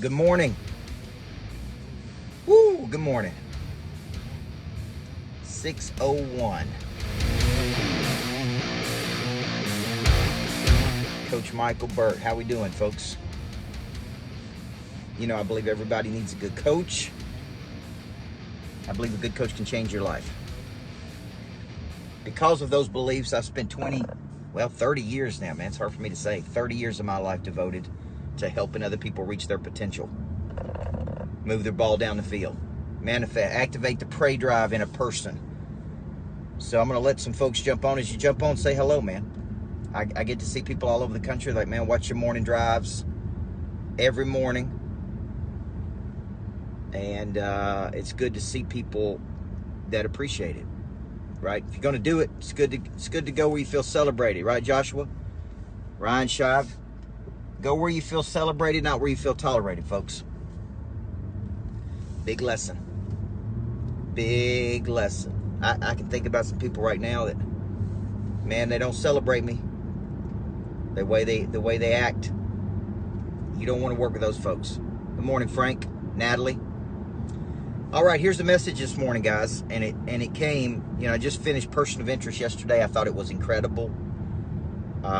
Good morning. Woo, good morning. 6:01. Coach Micheal Burt. How we doing, folks? You know, I believe everybody needs a good coach. I believe a good coach can change your life. Because of those beliefs, I've spent 30 years now, man. It's hard for me to say. 30 years of my life devoted to helping other people reach their potential. Move their ball down the field. Manifest, activate the prey drive in a person. So I'm going to let some folks jump on. As you jump on, say hello, man. I get to see people all over the country like, man, watch your morning drives every morning. And it's good to see people that appreciate it, right? If you're going to do it, it's good to go where you feel celebrated, right, Joshua? Ryan Shive, go where you feel celebrated, not where you feel tolerated, folks. Big lesson. Big lesson. I can think about some people right now that, man, they don't celebrate me. The way they act. You don't want to work with those folks. Good morning, Frank, Natalie. All right, here's the message this morning, guys. And it came, I just finished Person of Interest yesterday. I thought it was incredible.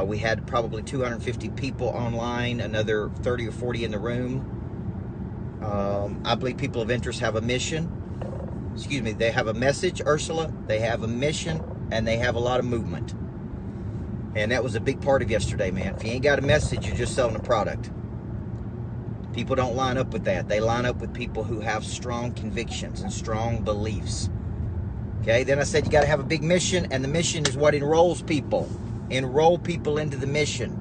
We had probably 250 people online, another 30 or 40 in the room. I believe people of interest have a mission. They have a message, Ursula. They have a mission, and they have a lot of movement. And that was a big part of yesterday, man. If you ain't got a message, you're just selling a product. People don't line up with that. They line up with people who have strong convictions and strong beliefs. Okay, then I said you got to have a big mission, and the mission is what enrolls people. Enroll people into the mission.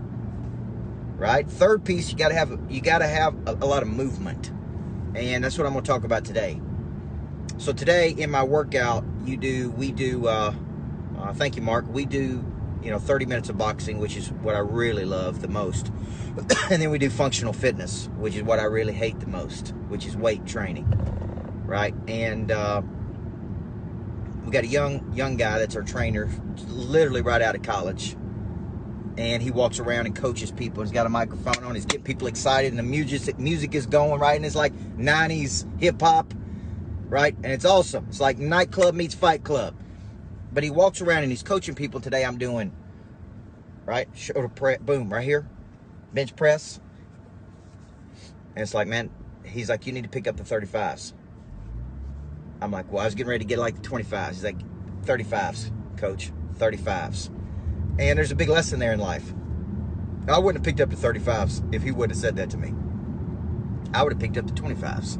Right? Third piece, you got to have a lot of movement. And that's what I'm going to talk about today. So today in my workout, we do, thank you, Mark. We do, 30 minutes of boxing, which is what I really love the most. And then we do functional fitness, which is what I really hate the most, which is weight training, right? And we got a young guy that's our trainer, literally right out of college. And he walks around and coaches people. He's got a microphone on. He's getting people excited, and the music is going, right? And it's like 90s hip-hop, right? And it's awesome. It's like nightclub meets fight club. But he walks around and he's coaching people. Today I'm doing, right, shoulder press, boom, right here, bench press. And it's like, man, he's like, you need to pick up the 35s. I'm like, well, I was getting ready to get like the 25s. He's like, 35s, coach, 35s. And there's a big lesson there in life. I wouldn't have picked up the 35s if he would have said that to me. I would have picked up the 25s,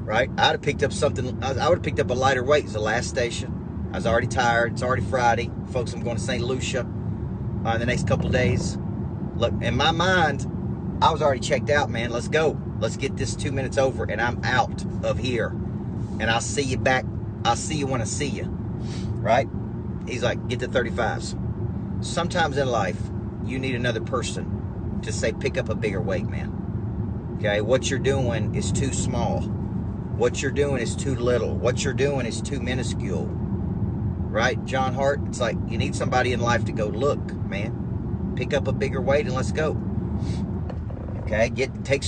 right? I'd have picked up something. I would have picked up a lighter weight. It's the last station. I was already tired. It's already Friday. Folks, I'm going to St. Lucia in the next couple of days. Look, in my mind, I was already checked out, man. Let's go. Let's get this 2 minutes over, and I'm out of here. And I'll see you back. I'll see you when I see you, right? He's like, get the 35s. Sometimes in life, you need another person to say, pick up a bigger weight, man. Okay, what you're doing is too small. What you're doing is too little. What you're doing is too minuscule. Right, John Hart? It's like you need somebody in life to go, look, man, pick up a bigger weight and let's go. Okay, take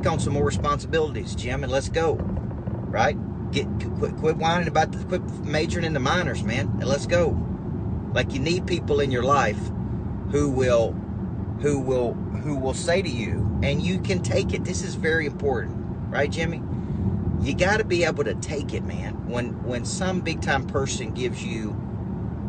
on some more responsibilities, Jim, and let's go. Right? Quit whining about quit majoring in the minors, man, and let's go. Like, you need people in your life who will say to you, and you can take it. This is very important, right, Jimmy? You got to be able to take it, man. When some big time person gives you,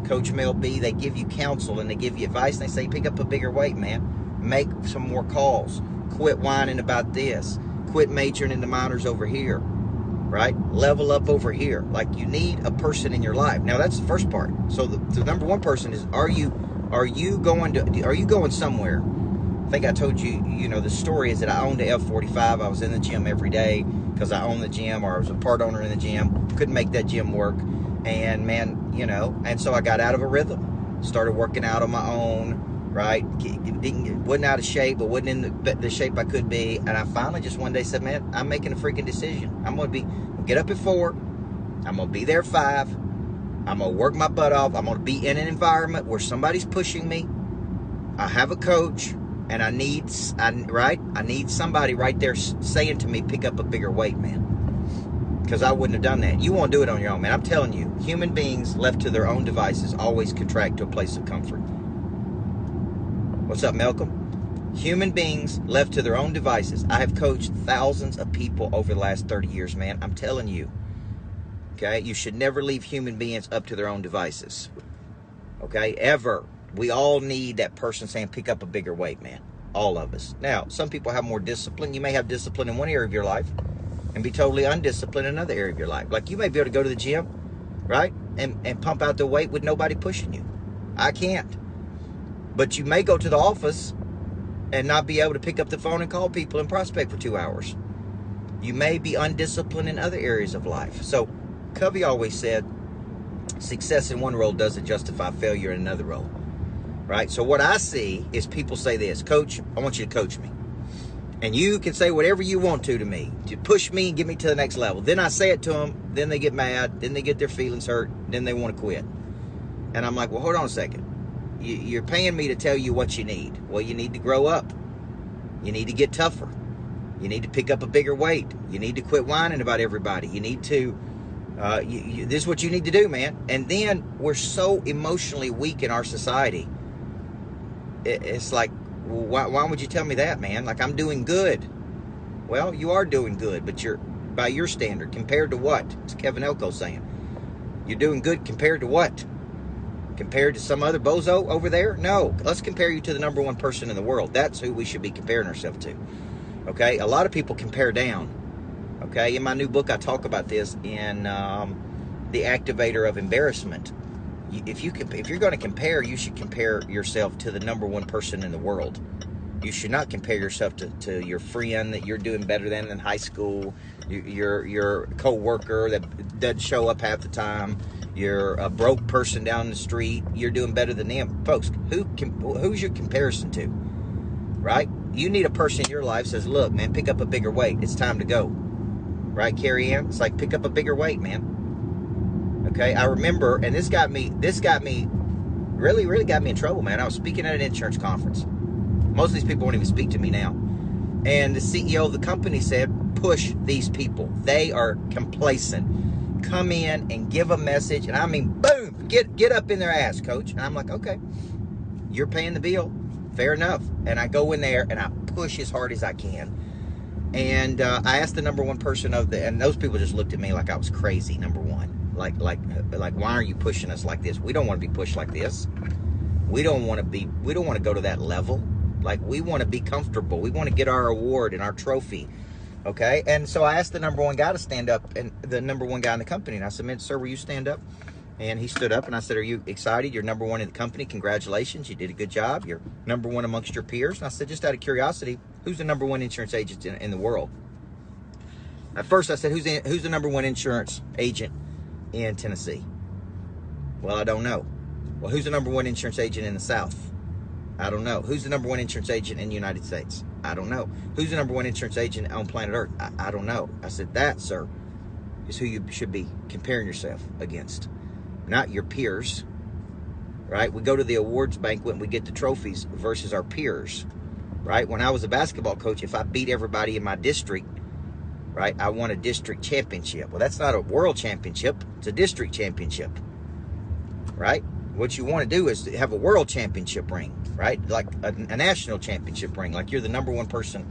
Coach Mel B, they give you counsel and they give you advice and they say, pick up a bigger weight, man. Make some more calls. Quit whining about this. Quit majoring in the minors over here, right? Level up over here. Like, you need a person in your life. Now, that's the first part. So the number one person is, are you going somewhere? I think I told you, the story is that I owned a F45. I was in the gym every day because I owned the gym, or I was a part owner in the gym. Couldn't make that gym work. And man, and so I got out of a rhythm. Started working out on my own, right? Wasn't out of shape, but wasn't in the shape I could be. And I finally just one day said, man, I'm making a freaking decision. I'm going to get up at 4. I'm going to be there at 5. I'm going to work my butt off. I'm going to be in an environment where somebody's pushing me. I have a coach. And I need somebody right there saying to me, pick up a bigger weight, man. Because I wouldn't have done that. You won't do it on your own, man. I'm telling you, human beings left to their own devices always contract to a place of comfort. What's up, Malcolm? Human beings left to their own devices. I have coached thousands of people over the last 30 years, man. I'm telling you. Okay? You should never leave human beings up to their own devices. Okay? Ever. We all need that person saying, pick up a bigger weight, man. All of us. Now, some people have more discipline. You may have discipline in one area of your life and be totally undisciplined in another area of your life. Like you may be able to go to the gym, right? And pump out the weight with nobody pushing you. I can't. But you may go to the office and not be able to pick up the phone and call people and prospect for 2 hours. You may be undisciplined in other areas of life. So Covey always said, success in one role doesn't justify failure in another role. Right? So what I see is people say this, Coach, I want you to coach me. And you can say whatever you want to me, to push me and get me to the next level. Then I say it to them, then they get mad, then they get their feelings hurt, then they want to quit. And I'm like, well, hold on a second. You're paying me to tell you what you need. Well, you need to grow up. You need to get tougher. You need to pick up a bigger weight. You need to quit whining about everybody. You need to, this is what you need to do, man. And then we're so emotionally weak in our society. It's like, why would you tell me that, man? Like, I'm doing good. Well, you are doing good, but you're, by your standard, compared to what? It's Kevin Elko saying. You're doing good compared to what? Compared to some other bozo over there? No. Let's compare you to the number one person in the world. That's who we should be comparing ourselves to. Okay? A lot of people compare down. Okay? In my new book, I talk about this in The Activator of Embarrassment. If you're going to compare, you should compare yourself to the number one person in the world. You should not compare yourself to your friend that you're doing better than in high school, your co-worker that doesn't show up half the time, you're a broke person down the street, you're doing better than them. Folks, who's your comparison to? Right? You need a person in your life that says, look, man, pick up a bigger weight. It's time to go. Right, Carrie Ann? It's like, pick up a bigger weight, man. Okay, I remember, and this got me really got me in trouble, man. I was speaking at an insurance conference. Most of these people won't even speak to me now. And the CEO of the company said, push these people. They are complacent. Come in and give a message. And I mean, boom, get up in their ass, coach. And I'm like, okay, you're paying the bill. Fair enough. And I go in there and I push as hard as I can. And I asked the number one person and those people just looked at me like I was crazy, number one. Like, why are you pushing us like this? We don't want to be pushed like this. We don't want to go to that level. Like, we want to be comfortable. We want to get our award and our trophy. Okay? And so I asked the number one guy to stand up, and the number one guy in the company. And I said, sir, will you stand up? And he stood up, and I said, are you excited? You're number one in the company. Congratulations. You did a good job. You're number one amongst your peers. And I said, just out of curiosity, who's the number one insurance agent in the world? At first, I said, who's the number one insurance agent in Tennessee? Well, I don't know. Well, who's the number one insurance agent in the South? I don't know. Who's the number one insurance agent in the United States? I don't know. Who's the number one insurance agent on planet Earth? I don't know. I said, that, sir, is who you should be comparing yourself against, not your peers, right? We go to the awards banquet and we get the trophies versus our peers, right? When I was a basketball coach, if I beat everybody in my district, right, I won a district championship. Well, that's not a world championship. It's a district championship, right? What you want to do is have a world championship ring, right? Like a national championship ring, like you're the number one person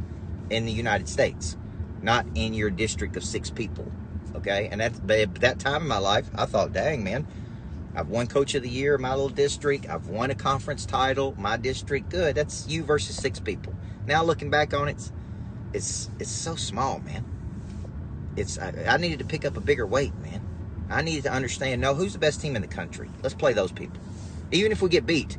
in the United States, not in your district of 6 people, okay? And at that time in my life, I thought, dang, man, I've won Coach of the Year in my little district. I've won a conference title, my district. Good. That's you versus 6 people. Now looking back on it, it's so small, man. I needed to pick up a bigger weight, man. I needed to understand, no, who's the best team in the country? Let's play those people. Even if we get beat,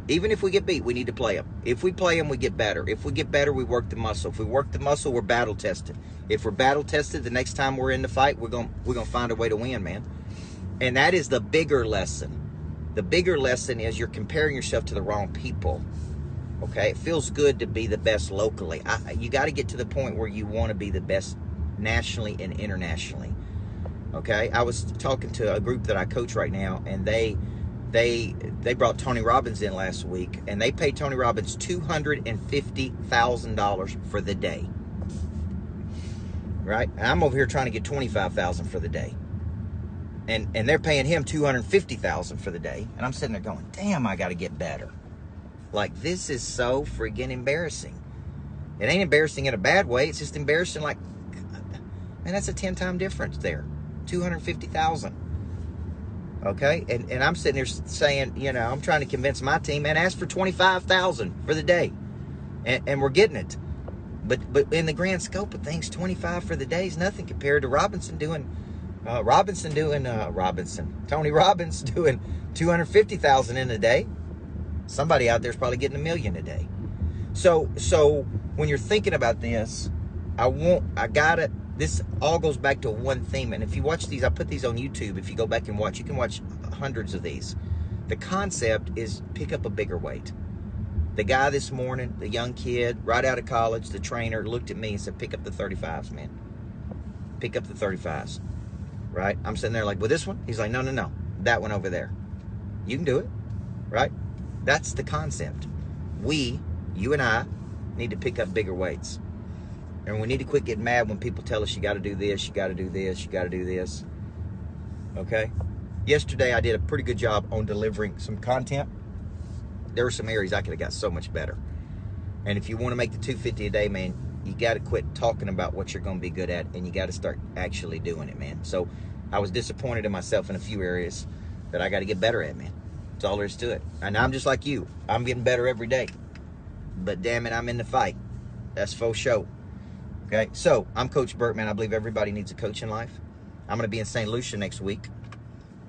we need to play them. If we play them, we get better. If we get better, we work the muscle. If we work the muscle, we're battle tested. If we're battle tested, the next time we're in the fight, we're gonna find a way to win, man. And that is the bigger lesson. The bigger lesson is you're comparing yourself to the wrong people. Okay, it feels good to be the best locally. You got to get to the point where you want to be the best nationally and internationally. Okay, I was talking to a group that I coach right now, and they They brought Tony Robbins in last week, and they paid Tony Robbins $250,000 for the day. Right? And I'm over here trying to get $25,000 for the day. And they're paying him $250,000 for the day. And I'm sitting there going, damn, I got to get better. Like, this is so friggin' embarrassing. It ain't embarrassing in a bad way. It's just embarrassing like, man, that's a 10-time difference there. $250,000. Okay? And I'm sitting there saying, you know, I'm trying to convince my team, man, ask for $25,000 for the day. And we're getting it. But in the grand scope of things, $25 for the day is nothing compared to Tony Robbins doing $250,000 in a day. Somebody out there's probably getting $1 million a day. So when you're thinking about this, this all goes back to one theme. And if you watch these, I put these on YouTube. If you go back and watch, you can watch hundreds of these. The concept is pick up a bigger weight. The guy this morning, the young kid, right out of college, the trainer, looked at me and said, pick up the 35s, man. Pick up the 35s, right? I'm sitting there like, well, this one? He's like, no. That one over there. You can do it, right? That's the concept. You and I, need to pick up bigger weights. And we need to quit getting mad when people tell us you got to do this, you got to do this, you got to do this. Okay? Yesterday, I did a pretty good job on delivering some content. There were some areas I could have got so much better. And if you want to make the 250 a day, man, you got to quit talking about what you're going to be good at, and you got to start actually doing it, man. So I was disappointed in myself in a few areas that I got to get better at, man. That's all there is to it. And I'm just like you. I'm getting better every day. But damn it, I'm in the fight. That's faux show. Okay? So I'm Coach Burt, man. I believe everybody needs a coach in life. I'm going to be in St. Lucia next week.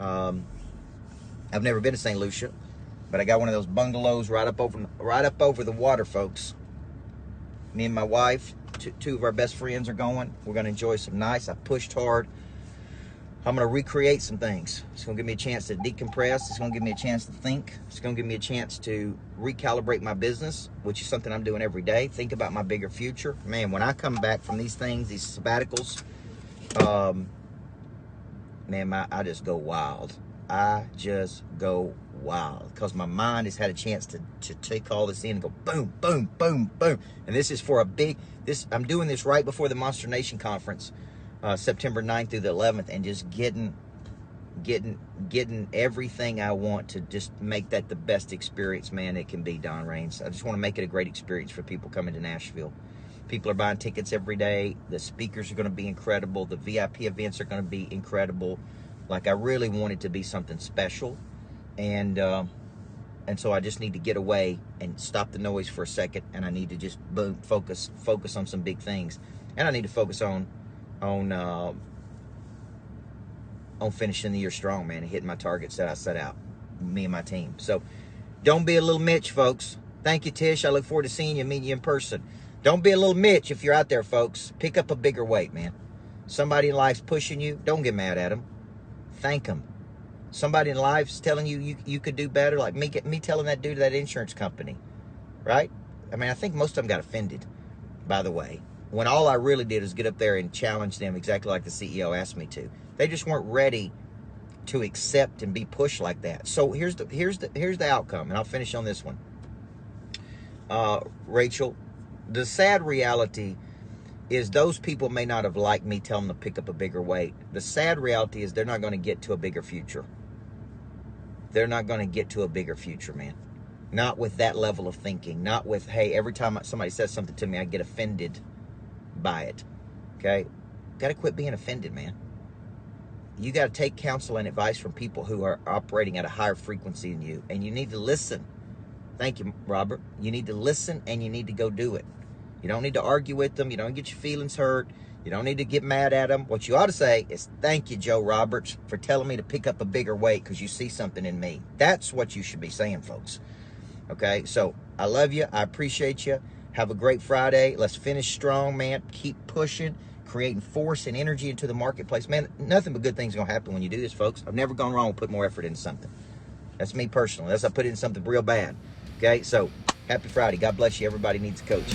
I've never been to St. Lucia. But I got one of those bungalows right up over the water, folks. Me and my wife, two of our best friends are going. We're going to enjoy some nights. I pushed hard. I'm going to recreate some things. It's going to give me a chance to decompress. It's going to give me a chance to think. It's going to give me a chance to recalibrate my business, which is something I'm doing every day. Think about my bigger future. Man, when I come back from these things, these sabbaticals, man, I just go wild. I just go wild because my mind has had a chance to take all this in and go boom, boom, boom, boom. And this is for I'm doing this right before the Monster Nation Conference, September 9th through the 11th, and just getting everything I want to just make that the best experience, man, it can be, Don Raines. I just want to make it a great experience for people coming to Nashville. People are buying tickets every day. The speakers are going to be incredible. The VIP events are going to be incredible. Like, I really want it to be something special. And so I just need to get away and stop the noise for a second. And I need to just focus on some big things. And I need to focus on finishing the year strong, man, and hitting my targets that I set out, me and my team. So don't be a little Mitch, folks. Thank you, Tish. I look forward to seeing you, meeting you in person. Don't be a little Mitch if you're out there, folks. Pick up a bigger weight, man. Somebody in life's pushing you. Don't get mad at them. Thank them. Somebody in life's telling you could do better, like me telling that dude at that insurance company, right? I mean, I think most of them got offended, by the way, when all I really did was get up there and challenge them exactly like the CEO asked me to. They just weren't ready to accept and be pushed like that. So here's the outcome, and I'll finish on this one. Rachel, the sad reality is those people may not have liked me telling them to pick up a bigger weight. The sad reality is they're not going to get to a bigger future. They're not going to get to a bigger future, man. Not with that level of thinking. Not with, hey, every time somebody says something to me, I get offended by it. Okay? Got to quit being offended, man. You got to take counsel and advice from people who are operating at a higher frequency than you. And you need to listen. Thank you, Robert. You need to listen and you need to go do it. You don't need to argue with them. You don't get your feelings hurt. You don't need to get mad at them. What you ought to say is, thank you, Joe Roberts, for telling me to pick up a bigger weight because you see something in me. That's what you should be saying, folks. Okay? So, I love you. I appreciate you. Have a great Friday. Let's finish strong, man. Keep pushing, creating force and energy into the marketplace. Man, nothing but good things are going to happen when you do this, folks. I've never gone wrong with putting more effort into something. That's me personally. Unless I put in something real bad. Okay? So, happy Friday. God bless you. Everybody needs a coach.